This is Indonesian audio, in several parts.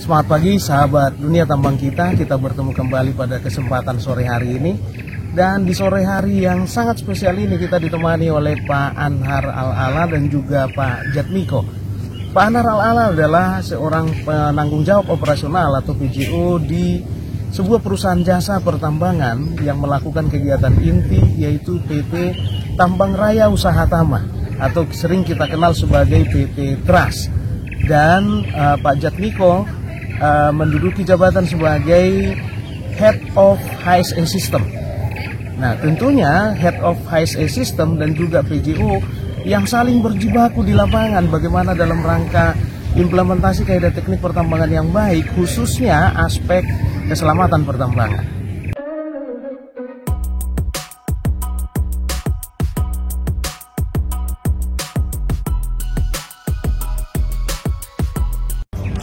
Selamat pagi sahabat dunia tambang kita bertemu kembali pada kesempatan sore hari ini. Dan di sore hari yang sangat spesial ini kita ditemani oleh Pak Anhar Al-Ala dan juga Pak Jatmiko. Pak Anhar Al-Ala adalah seorang penanggung jawab operasional atau PJO di sebuah perusahaan jasa pertambangan yang melakukan kegiatan inti, yaitu PT Tambang Raya Usaha Tama atau sering kita kenal sebagai PT TRAS. Dan Pak Jatmiko menduduki jabatan sebagai Head of HSE System. Nah, tentunya Head of HSE System dan juga PJO yang saling berjibaku di lapangan bagaimana dalam rangka implementasi kaidah teknik pertambangan yang baik, khususnya aspek keselamatan pertambangan.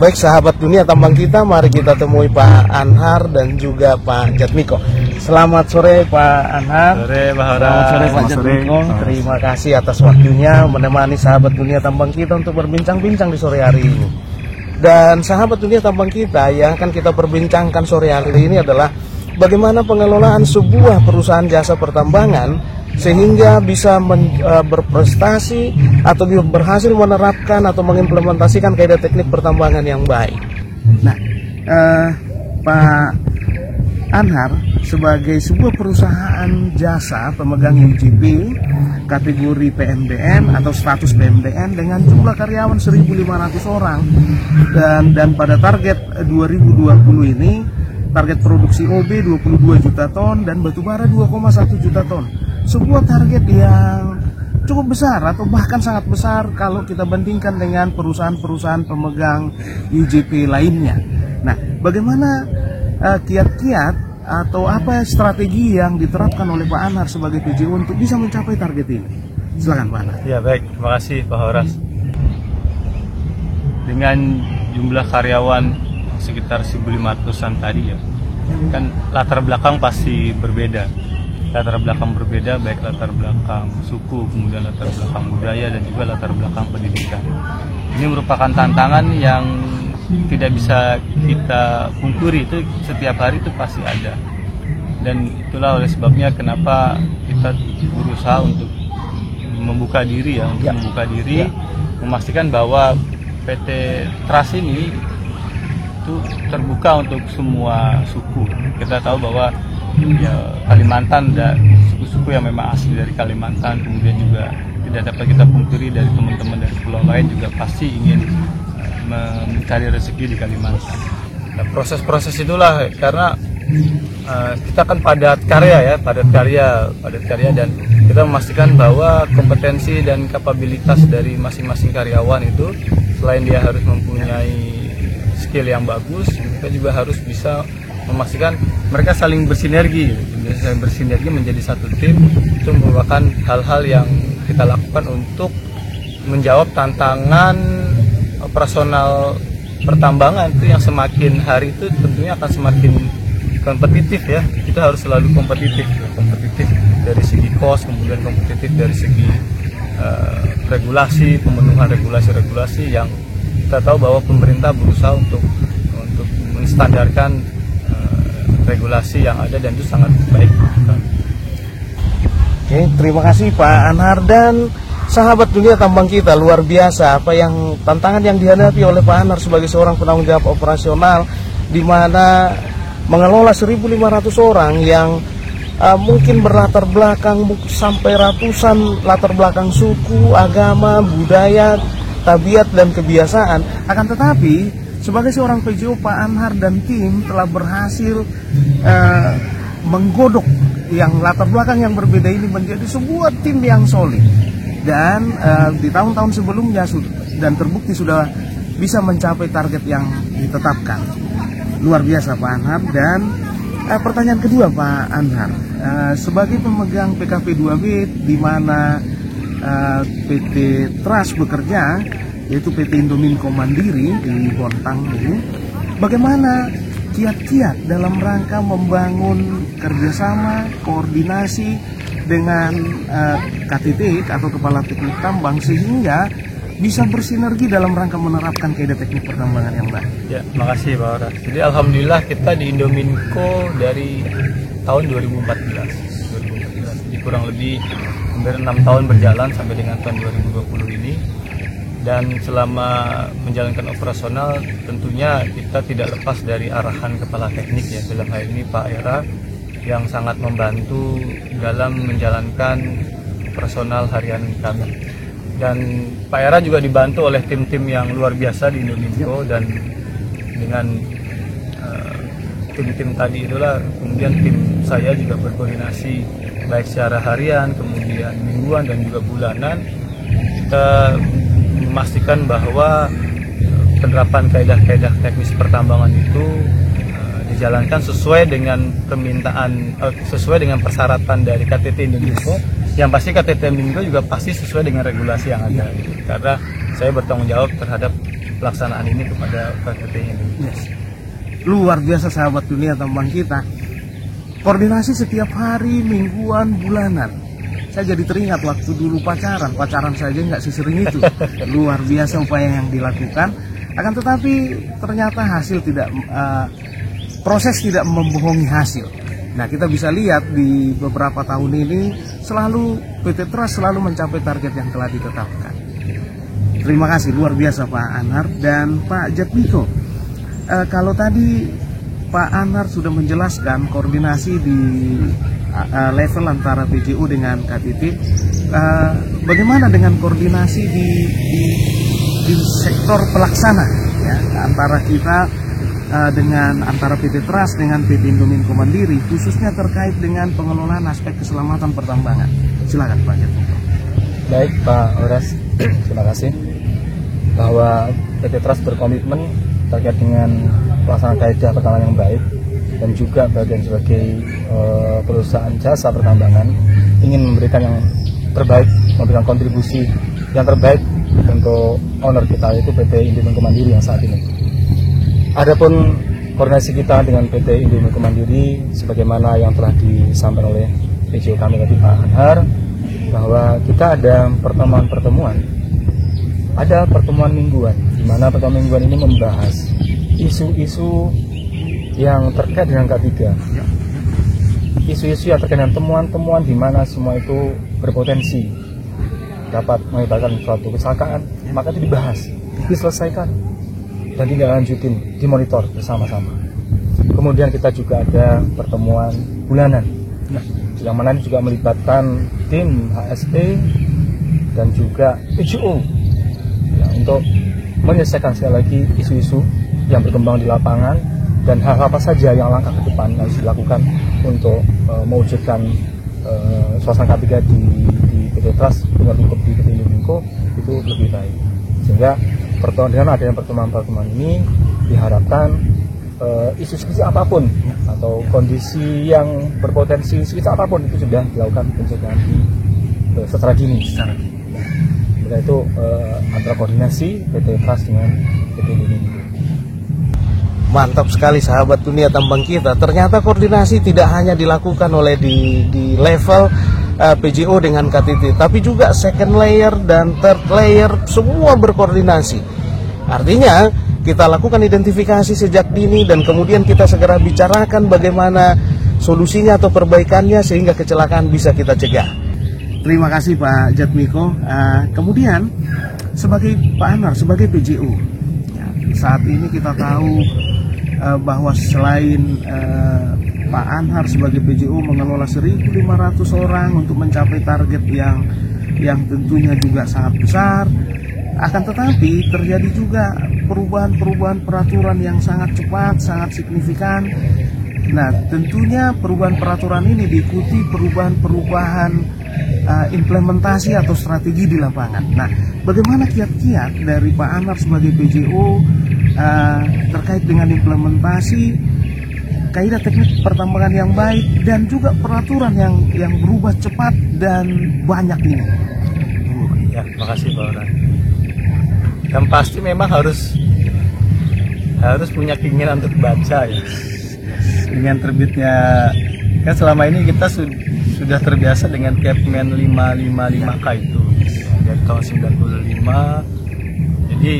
Baik sahabat dunia tambang kita, mari kita temui Pak Anhar dan juga Pak Jatmiko. Selamat sore Pak Anhar. Sore Pak Horas. Selamat sore Pak Jatmiko. Terima kasih atas waktunya menemani sahabat dunia tambang kita untuk berbincang-bincang di sore hari ini. Dan sahabat dunia tambang kita yang akan kita perbincangkan sore hari ini adalah bagaimana pengelolaan sebuah perusahaan jasa pertambangan sehingga bisa berprestasi atau berhasil menerapkan atau mengimplementasikan kaidah teknik pertambangan yang baik. Nah, Pak Anhar sebagai sebuah perusahaan jasa pemegang UJP kategori PMDN atau status PMDN dengan jumlah karyawan 1.500 orang dan pada target 2020 ini target produksi OB 22 juta ton dan batubara 2,1 juta ton. Sebuah target yang cukup besar atau bahkan sangat besar kalau kita bandingkan dengan perusahaan-perusahaan pemegang UJP lainnya. Nah, bagaimana kiat-kiat atau apa strategi yang diterapkan oleh Pak Anhar sebagai PJO untuk bisa mencapai target ini? Silakan Pak Anhar. Ya baik, terima kasih Pak Horas. Dengan jumlah karyawan sekitar 1.500-an tadi ya, kan latar belakang pasti berbeda. Latar belakang berbeda, baik latar belakang suku, kemudian latar belakang budaya, dan juga latar belakang pendidikan. Ini merupakan tantangan yang tidak bisa kita pungkiri, itu setiap hari itu pasti ada. Dan itulah oleh sebabnya kenapa kita berusaha untuk membuka diri ya, membuka diri, memastikan bahwa PT TRAS ini itu terbuka untuk semua suku. Kita tahu bahwa ya, Kalimantan dan suku-suku yang memang asli dari Kalimantan, kemudian juga tidak dapat kita pungkiri dari teman-teman dari pulau lain juga pasti ingin mencari rezeki di Kalimantan. Nah, proses-proses itulah karena kita kan padat karya dan kita memastikan bahwa kompetensi dan kapabilitas dari masing-masing karyawan itu selain dia harus mempunyai skill yang bagus, kita juga harus bisa memastikan mereka saling bersinergi menjadi satu tim. Itu merupakan hal-hal yang kita lakukan untuk menjawab tantangan operasional pertambangan itu yang semakin hari itu tentunya akan semakin kompetitif ya. Kita harus selalu kompetitif dari segi cost, kemudian kompetitif dari segi regulasi, pemenuhan regulasi yang kita tahu bahwa pemerintah berusaha untuk menstandarkan regulasi yang ada dan itu sangat baik. Oke, terima kasih Pak Anhar dan sahabat dunia tambang kita, luar biasa apa yang tantangan yang dihadapi oleh Pak Anhar sebagai seorang penanggung jawab operasional di mana mengelola 1.500 orang yang mungkin berlatar belakang sampai ratusan latar belakang suku, agama, budaya, tabiat dan kebiasaan. Akan tetapi sebagai seorang PJO, Pak Anhar dan tim telah berhasil menggodok yang latar belakang yang berbeda ini menjadi sebuah tim yang solid. Dan di tahun-tahun sebelumnya dan terbukti sudah bisa mencapai target yang ditetapkan. Luar biasa Pak Anhar. Dan pertanyaan kedua Pak Anhar, sebagai pemegang PKP 2B di mana PT TRAS bekerja, yaitu PT Indominco Mandiri di Bontang ini, bagaimana kiat-kiat dalam rangka membangun kerjasama, koordinasi dengan KTT atau Kepala Teknik Tambang sehingga bisa bersinergi dalam rangka menerapkan kaidah teknik pertambangan yang baik? Ya, makasih Pak Horas. Jadi alhamdulillah kita di Indominco dari tahun 2014. Jadi kurang lebih hampir 6 tahun berjalan sampai dengan tahun 2020 ini. Dan selama menjalankan operasional tentunya kita tidak lepas dari arahan kepala teknik ya, dalam hal ini Pak Era yang sangat membantu dalam menjalankan operasional harian kami. Dan Pak Era juga dibantu oleh tim-tim yang luar biasa di Indominco, dan dengan tim-tim tadi itulah kemudian tim saya juga berkoordinasi baik secara harian, kemudian mingguan dan juga bulanan. Kita memastikan bahwa penerapan kaidah-kaidah teknis pertambangan itu dijalankan sesuai dengan permintaan, sesuai dengan persyaratan dari KTT Indominco. Yang pasti KTT Indominco juga pasti sesuai dengan regulasi yang ada. Karena saya bertanggung jawab terhadap pelaksanaan ini kepada KTT Indominco. Luar biasa sahabat dunia tambang kita. Koordinasi setiap hari, mingguan, bulanan. Saya jadi teringat waktu dulu pacaran saja nggak sesering itu. Luar biasa upaya yang dilakukan. Akan tetapi ternyata hasil tidak, proses tidak membohongi hasil. Nah, kita bisa lihat di beberapa tahun ini selalu PT Trust selalu mencapai target yang telah ditetapkan. Terima kasih, luar biasa Pak Anhar dan Pak Jatmiko. Kalau tadi Pak Anhar sudah menjelaskan koordinasi di level antara PJO dengan KTT, bagaimana dengan koordinasi di sektor pelaksana ya, antara kita dengan antara PT Trust dengan PT Indominco Mandiri, khususnya terkait dengan pengelolaan aspek keselamatan pertambangan? Silakan Pak Jatmiko. Baik Pak Horas, terima kasih bahwa PT Trust berkomitmen terkait dengan pelaksanaan kaidah pertambangan yang baik, dan juga bagian sebagai perusahaan jasa pertambangan ingin memberikan yang terbaik, memberikan kontribusi yang terbaik untuk owner kita, yaitu PT Indominco Mandiri yang saat ini. Adapun koordinasi kita dengan PT Indominco Mandiri sebagaimana yang telah disampaikan oleh PJO kami tadi Pak Anhar, bahwa kita ada pertemuan mingguan, di mana pertemuan mingguan ini membahas isu-isu yang terkait dengan K3, isu-isu yang terkait dengan temuan-temuan di mana semua itu berpotensi dapat mengakibatkan suatu kecelakaan, maka itu dibahas, diselesaikan, dan tinggal lanjutin, dimonitor bersama-sama. Kemudian kita juga ada pertemuan bulanan, yang mana ini juga melibatkan tim HSE dan juga PJO ya, untuk menyelesaikan sekali lagi isu-isu yang berkembang di lapangan dan hal-hal apa saja yang langkah ke depan harus dilakukan untuk mewujudkan suasana K3 di PT Trust dengan lingkup di PT Indominco itu lebih baik. Sehingga dengan adanya pertemuan-pertemuan ini diharapkan isu-isu apapun atau kondisi yang berpotensi isu apapun itu sudah dilakukan pencegahan secara dini. Nah, itu antara koordinasi PT Trust dengan PT Indominco. Mantap sekali sahabat dunia tambang kita. Ternyata koordinasi tidak hanya dilakukan oleh di level PJO dengan KTT, tapi juga second layer dan third layer semua berkoordinasi. Artinya kita lakukan identifikasi sejak dini dan kemudian kita segera bicarakan bagaimana solusinya atau perbaikannya sehingga kecelakaan bisa kita cegah. Terima kasih Pak Jatmiko. Kemudian sebagai Pak Anhar, sebagai PJO, ya, saat ini kita tahu bahwa selain Pak Anhar sebagai PJO mengelola 1.500 orang untuk mencapai target yang tentunya juga sangat besar, akan tetapi terjadi juga perubahan-perubahan peraturan yang sangat cepat, sangat signifikan. Nah, tentunya perubahan peraturan ini diikuti perubahan-perubahan implementasi atau strategi di lapangan. Nah, bagaimana kiat-kiat dari Pak Anhar sebagai PJO terkait dengan implementasi kaidah teknik pertambangan yang baik dan juga peraturan yang berubah cepat dan banyak ini? Ya, makasih Pak Horas. Yang pasti memang harus punya keinginan untuk baca ya. Dengan terbitnya, kan selama ini kita sudah terbiasa dengan Kepmen 555K itu dari tahun 95 Jadi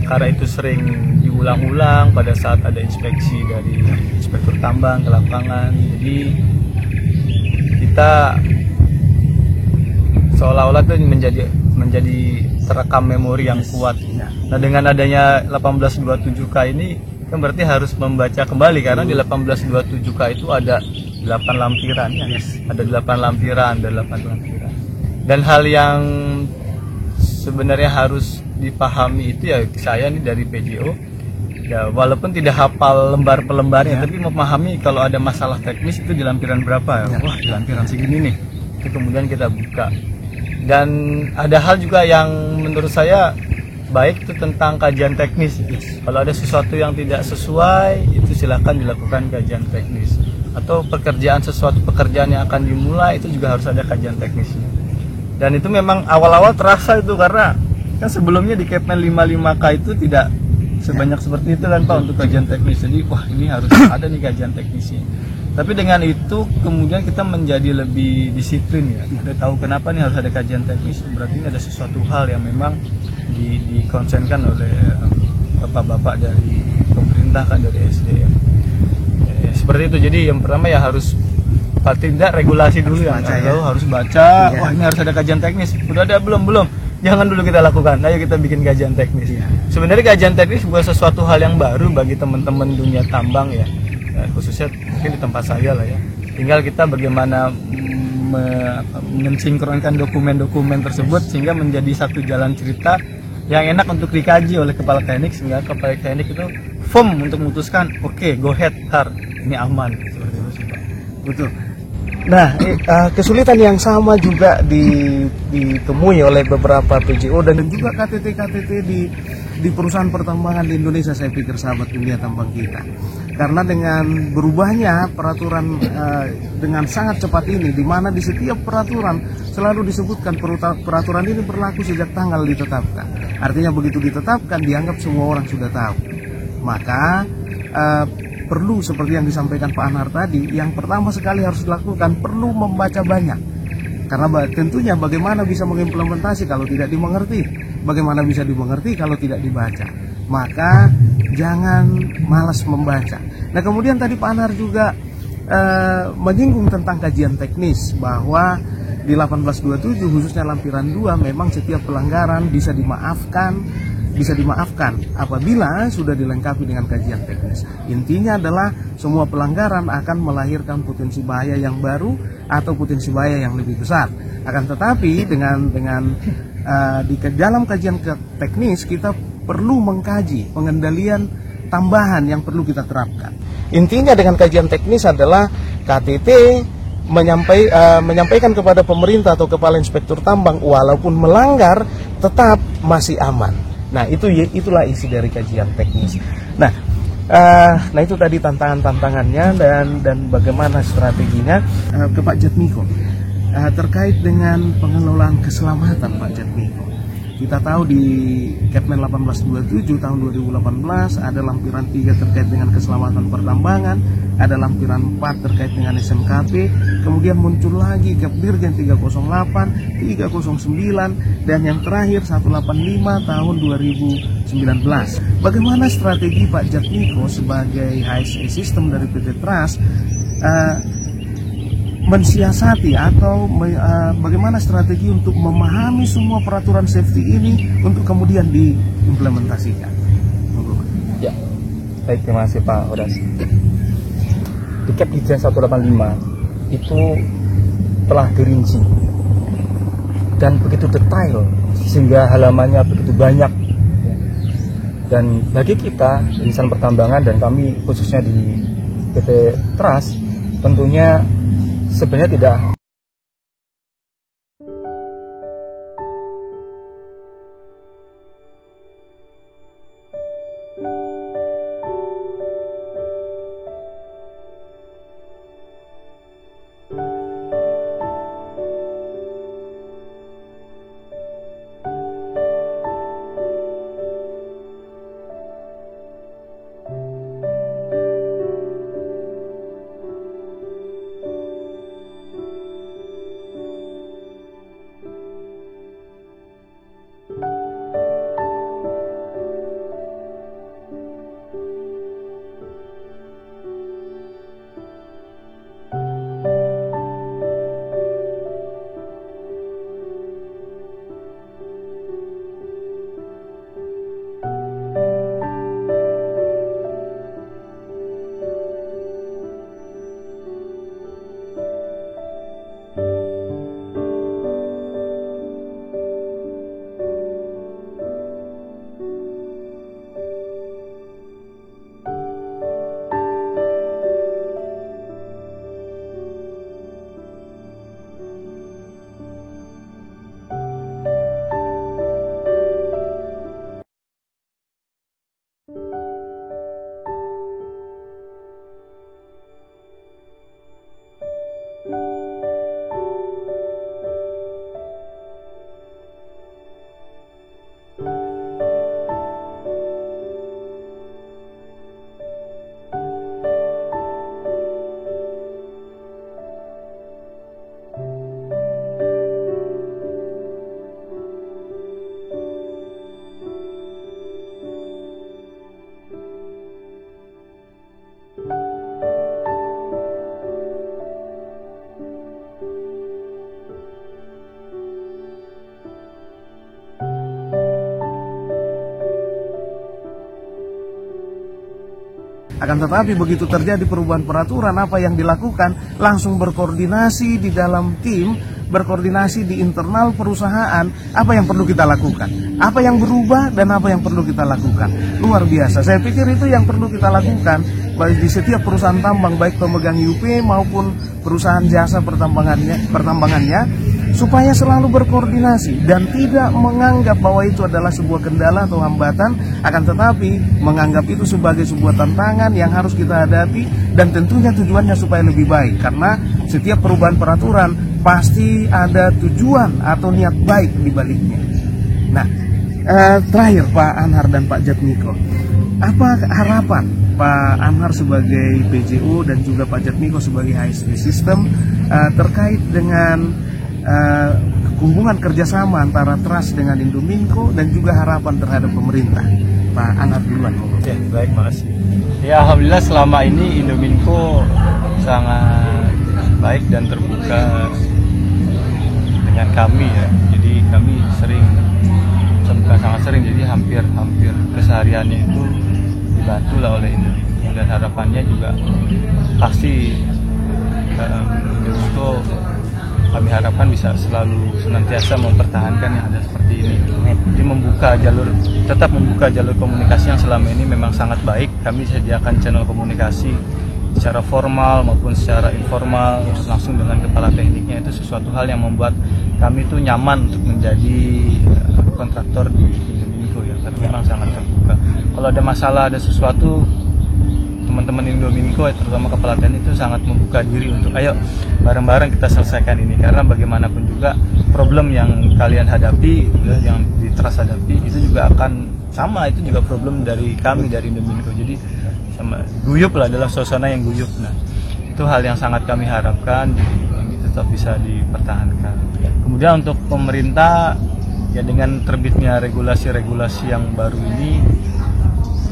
karena itu sering diulang-ulang pada saat ada inspeksi dari inspektur tambang ke lapangan, jadi kita seolah-olah itu menjadi terekam memori yang kuat. Nah, dengan adanya 1827K ini kan berarti harus membaca kembali, karena di 1827K itu ada 8 lampiran ya. Ada 8 lampiran, Dan hal yang sebenarnya harus dipahami itu ya, saya nih dari PJO ya, walaupun tidak hafal lembar per lembarnya, tapi memahami kalau ada masalah teknis itu di lampiran berapa ya. Wah, di lampiran segini nih. Itu kemudian kita buka. Dan ada hal juga yang menurut saya baik itu tentang kajian teknis. Kalau ada sesuatu yang tidak sesuai, itu silakan dilakukan kajian teknis. Atau sesuatu pekerjaan yang akan dimulai, itu juga harus ada kajian teknisnya. Dan itu memang awal-awal terasa itu, karena kan sebelumnya di Kepmen 55K itu tidak sebanyak seperti itu kan Pak untuk kajian teknis. Jadi wah, ini harus ada nih kajian teknisnya. Tapi dengan itu kemudian kita menjadi lebih disiplin ya. Udah tahu kenapa nih harus ada kajian teknis, berarti ini ada sesuatu hal yang memang dikonsenkan oleh bapak-bapak dari pemerintah kan, dari SDM. Seperti itu. Jadi yang pertama ya harus tidak regulasi dulu ya. Harus baca. Wah, ini harus ada kajian teknis. Udah ada belum? Jangan dulu kita lakukan. Ayo kita bikin kajian teknis. Sebenarnya kajian teknis bukan sesuatu hal yang baru bagi teman-teman dunia tambang ya. Khususnya mungkin di tempat saya lah ya. Tinggal kita bagaimana mensinkronkan dokumen-dokumen tersebut sehingga menjadi satu jalan cerita yang enak untuk dikaji oleh kepala teknik, sehingga kepala teknik itu firm untuk memutuskan oke, go ahead, ini aman, seperti itu sih Pak. Betul. Nah, kesulitan yang sama juga ditemui oleh beberapa PJO dan juga KTT di perusahaan pertambangan di Indonesia, saya pikir sahabat dunia tambang kita. Karena dengan berubahnya peraturan dengan sangat cepat ini, di mana di setiap peraturan selalu disebutkan peraturan ini berlaku sejak tanggal ditetapkan. Artinya begitu ditetapkan dianggap semua orang sudah tahu. Maka perlu seperti yang disampaikan Pak Anar tadi, yang pertama sekali harus dilakukan perlu membaca banyak. Karena tentunya bagaimana bisa mengimplementasi kalau tidak dimengerti, bagaimana bisa dimengerti kalau tidak dibaca. Maka jangan malas membaca. Nah, kemudian tadi Pak Anar juga menyinggung tentang kajian teknis, bahwa di 1827 khususnya lampiran 2 memang setiap pelanggaran bisa dimaafkan apabila sudah dilengkapi dengan kajian teknis. Intinya adalah semua pelanggaran akan melahirkan potensi bahaya yang baru atau potensi bahaya yang lebih besar. Akan tetapi di dalam kajian teknis kita perlu mengkaji pengendalian tambahan yang perlu kita terapkan. Intinya dengan kajian teknis adalah KTT menyampaikan kepada pemerintah atau kepala inspektur tambang, walaupun melanggar tetap masih aman. Nah, itulah isi dari kajian teknis. Nah, itu tadi tantangannya dan bagaimana strateginya. Ke Pak Jatmiko, terkait dengan pengelolaan keselamatan Pak Jatmiko. Kita tahu di Kepmen 1827 tahun 2018 ada lampiran 3 terkait dengan keselamatan pertambangan, ada lampiran 4 terkait dengan SMKP, kemudian muncul lagi Kepdirjen 308, 309, dan yang terakhir 185 tahun 2019. Bagaimana strategi Pak Jatmiko sebagai HSE System dari PT Trust mensiasati atau bagaimana strategi untuk memahami semua peraturan safety ini untuk kemudian diimplementasikan? Ya, baik, terima kasih Pak Odas. Di Kepdirjen 185 itu telah dirinci dan begitu detail sehingga halamannya begitu banyak. Dan bagi kita insan pertambangan dan kami khususnya di PT Trust tentunya sebenarnya tidak Akan tetapi begitu terjadi perubahan peraturan, apa yang dilakukan? Langsung berkoordinasi di dalam tim, berkoordinasi di internal perusahaan, apa yang perlu kita lakukan, apa yang berubah dan apa yang perlu kita lakukan. Luar biasa. Saya pikir itu yang perlu kita lakukan baik di setiap perusahaan tambang, baik pemegang IUP maupun perusahaan jasa pertambangannya, supaya selalu berkoordinasi dan tidak menganggap bahwa itu adalah sebuah kendala atau hambatan, akan tetapi menganggap itu sebagai sebuah tantangan yang harus kita hadapi, dan tentunya tujuannya supaya lebih baik, karena setiap perubahan peraturan pasti ada tujuan atau niat baik di baliknya. Nah, terakhir Pak Anhar dan Pak Jatmiko, apa harapan Pak Anhar sebagai PJO dan juga Pak Jatmiko sebagai HSE System terkait dengan hubungan kerjasama antara Trust dengan Indominco dan juga harapan terhadap pemerintah? Pak Anhar duluan. Oke, baik, makasih. Ya, alhamdulillah selama ini Indominco sangat baik dan terbuka dengan kami ya. Jadi kami sangat sering, jadi hampir kesehariannya itu dibantu lah oleh Indominco, dan harapannya juga pasti Indominco kami harapkan bisa selalu senantiasa mempertahankan yang ada seperti ini. Jadi tetap membuka jalur komunikasi yang selama ini memang sangat baik. Kami sediakan channel komunikasi secara formal maupun secara informal langsung dengan kepala tekniknya. Itu sesuatu hal yang membuat kami itu nyaman untuk menjadi kontraktor di Indominco ya, karena memang sangat terbuka. Kalau ada masalah, ada sesuatu, teman-teman Indominco, terutama kepala teknik itu sangat membuka diri untuk ayo bareng-bareng kita selesaikan ini, karena bagaimanapun juga problem yang kalian hadapi, yang di Trust hadapi, itu juga akan sama, itu juga problem dari kami dari Indominco. Jadi sama guyup lah, adalah suasana yang guyup. Nah, itu hal yang sangat kami harapkan ini tetap bisa dipertahankan. Kemudian untuk pemerintah ya, dengan terbitnya regulasi-regulasi yang baru ini,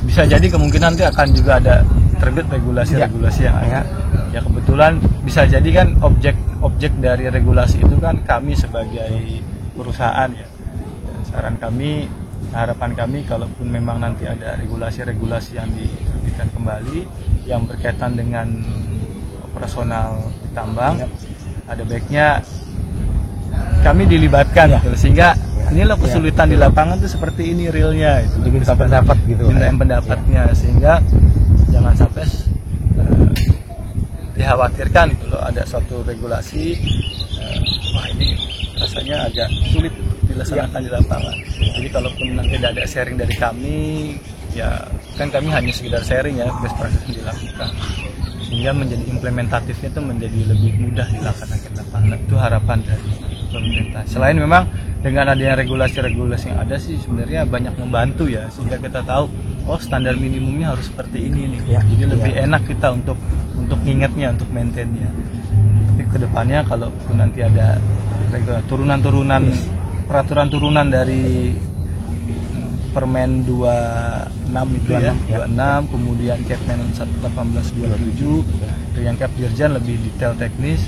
bisa jadi kemungkinan nanti akan juga ada terbit regulasi-regulasi yang ada. Ya kebetulan bisa jadi kan objek dari regulasi itu kan kami sebagai perusahaan ya. Saran kami, harapan kami, kalaupun memang nanti ada regulasi-regulasi yang diterbitkan kembali yang berkaitan dengan operasional tambang, ada baiknya kami dilibatkan gitu, sehingga inilah kesulitan di lapangan tuh seperti ini realnya itu. Diminta pendapat gitu. Diminta pendapatnya sehingga jangan sampai dikhawatirkan gitu loh, ada suatu regulasi wah ini rasanya agak sulit dilaksanakan di lapangan. Jadi kalaupun nanti ada sharing dari kami ya, kan kami hanya sekedar sharing ya, best practice yang dilakukan, sehingga menjadi implementatifnya itu menjadi lebih mudah dilaksanakan di lapangan. Itu harapan dari pemerintah. Selain memang dengan adanya regulasi-regulasi yang ada sih sebenarnya banyak membantu ya, sehingga kita tahu oh standar minimumnya harus seperti ini nih ya, jadi lebih enak kita untuk ngingetnya, untuk maintainnya. Tapi kedepannya kalau nanti ada turunan-turunan peraturan turunan dari Permen 26 itu ya, 26, kemudian Kepmen 1827 yang Kep Dirjan lebih detail teknis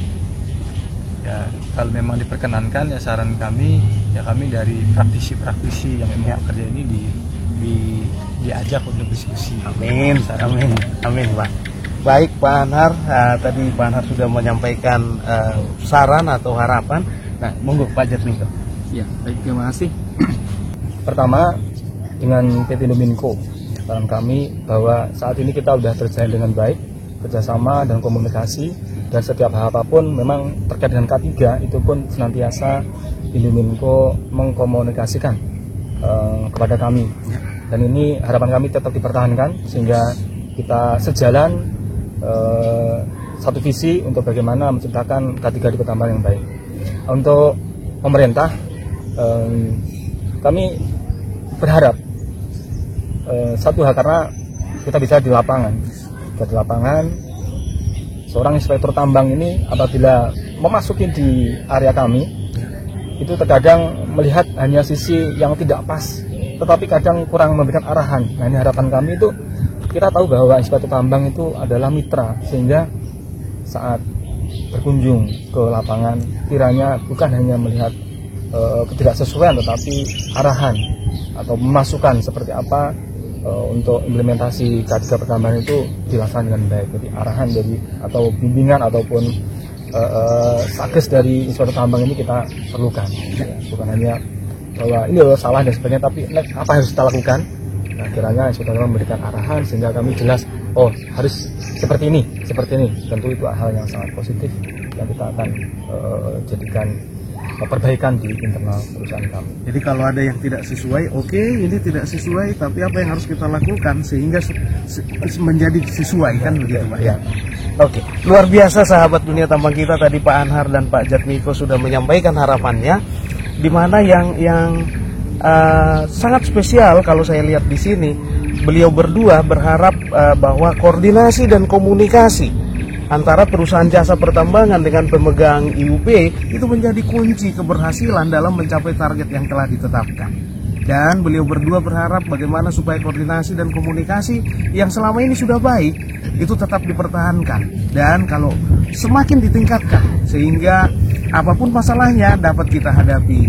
ya, kalau memang diperkenankan ya, saran kami ya, kami dari praktisi-praktisi yang memang bekerja ini diajak untuk diskusi. Amin, amin Pak. Baik Pak Anhar, tadi Pak Anhar sudah menyampaikan saran atau harapan. Nah, monggo Pak Jatmiko. Ya, baik, terima kasih. Pertama, dengan PT Indominco, saran kami bahwa saat ini kita sudah terjalin dengan baik, kerjasama dan komunikasi, dan setiap hal apapun memang terkait dengan K3 itu pun senantiasa Indominco mengkomunikasikan kepada kami. Dan ini harapan kami tetap dipertahankan sehingga kita sejalan satu visi untuk bagaimana menciptakan K3 di pertambangan yang baik. Untuk pemerintah, kami berharap satu hal, karena kita bisa di lapangan. Di lapangan, seorang inspektur tambang ini apabila memasuki di area kami, itu terkadang melihat hanya sisi yang tidak pas, tetapi kadang kurang memberikan arahan. Nah, ini harapan kami itu, kita tahu bahwa inspektur tambang itu adalah mitra, sehingga saat berkunjung ke lapangan kiranya bukan hanya melihat ketidaksesuaian, tetapi arahan atau masukan seperti apa untuk implementasi K3 pertambangan itu dilaksanakan dengan baik. Jadi arahan dari atau bimbingan ataupun sakes dari inspektur tambang ini kita perlukan, bukan hanya bahwa ini loh salah dan sebagainya, tapi apa yang harus kita lakukan. Nah, kiranya inspektur tambang memberikan arahan sehingga kami jelas, oh harus seperti ini. Tentu itu hal yang sangat positif yang kita akan jadikan perbaikan di internal perusahaan kami. Jadi kalau ada yang tidak sesuai, oke, ini tidak sesuai, tapi apa yang harus kita lakukan sehingga menjadi sesuai, kan begitu Pak ya? Oke, luar biasa sahabat dunia tambang kita, tadi Pak Anhar dan Pak Jatmiko sudah menyampaikan harapannya, di mana yang sangat spesial kalau saya lihat di sini, beliau berdua berharap bahwa koordinasi dan komunikasi antara perusahaan jasa pertambangan dengan pemegang IUP itu menjadi kunci keberhasilan dalam mencapai target yang telah ditetapkan. Dan beliau berdua berharap bagaimana supaya koordinasi dan komunikasi yang selama ini sudah baik itu tetap dipertahankan, dan kalau semakin ditingkatkan sehingga apapun masalahnya dapat kita hadapi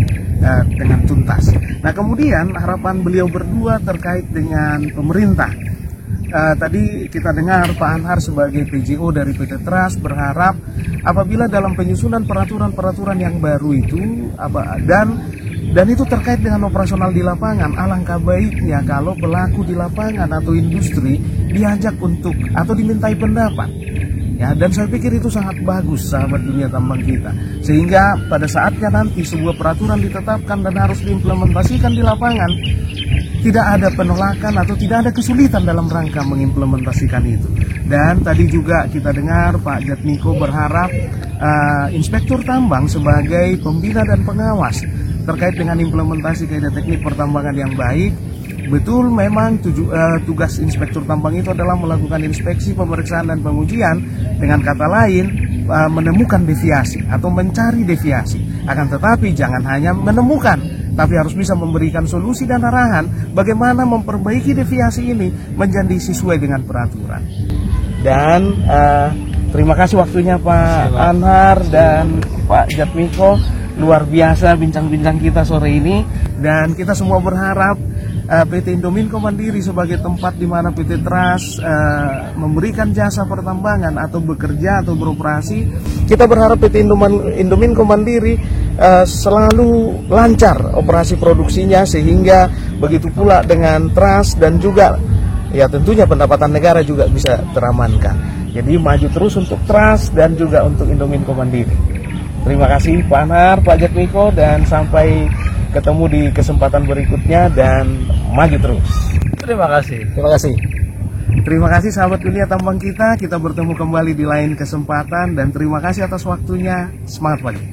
dengan tuntas. Nah, kemudian harapan beliau berdua terkait dengan pemerintah. Tadi kita dengar Pak Anhar sebagai PJO dari PT Trust berharap apabila dalam penyusunan peraturan-peraturan yang baru itu dan itu terkait dengan operasional di lapangan, alangkah baiknya kalau pelaku di lapangan atau industri diajak untuk atau dimintai pendapat. Ya, dan saya pikir itu sangat bagus sahabat dunia tambang kita, sehingga pada saatnya nanti sebuah peraturan ditetapkan dan harus diimplementasikan di lapangan, tidak ada penolakan atau tidak ada kesulitan dalam rangka mengimplementasikan itu. Dan tadi juga kita dengar Pak Jatmiko berharap inspektur tambang sebagai pembina dan pengawas terkait dengan implementasi kaidah teknik pertambangan yang baik. Betul, memang tugas inspektur tambang itu adalah melakukan inspeksi, pemeriksaan, dan pengujian. Dengan kata lain, menemukan deviasi atau mencari deviasi. Akan tetapi jangan hanya menemukan, tapi harus bisa memberikan solusi dan arahan bagaimana memperbaiki deviasi ini menjadi sesuai dengan peraturan. Dan terima kasih waktunya Pak Anhar dan Pak Jatmiko. Luar biasa bincang-bincang kita sore ini, dan kita semua berharap PT Indominco Mandiri sebagai tempat di mana PT Trust memberikan jasa pertambangan atau bekerja atau beroperasi. Kita berharap PT Indominco Mandiri selalu lancar operasi produksinya, sehingga begitu pula dengan Trust, dan juga ya tentunya pendapatan negara juga bisa teramankan. Jadi maju terus untuk Trust dan juga untuk Indominco Mandiri. Terima kasih Pak Anhar, Pak Jatmiko, dan sampai ketemu di kesempatan berikutnya, dan maju terus. Terima kasih. Terima kasih. Terima kasih sahabat dunia tambang kita. Kita bertemu kembali di lain kesempatan, dan terima kasih atas waktunya. Semangat pagi.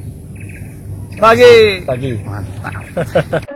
Pagi. Pagi. Mantap.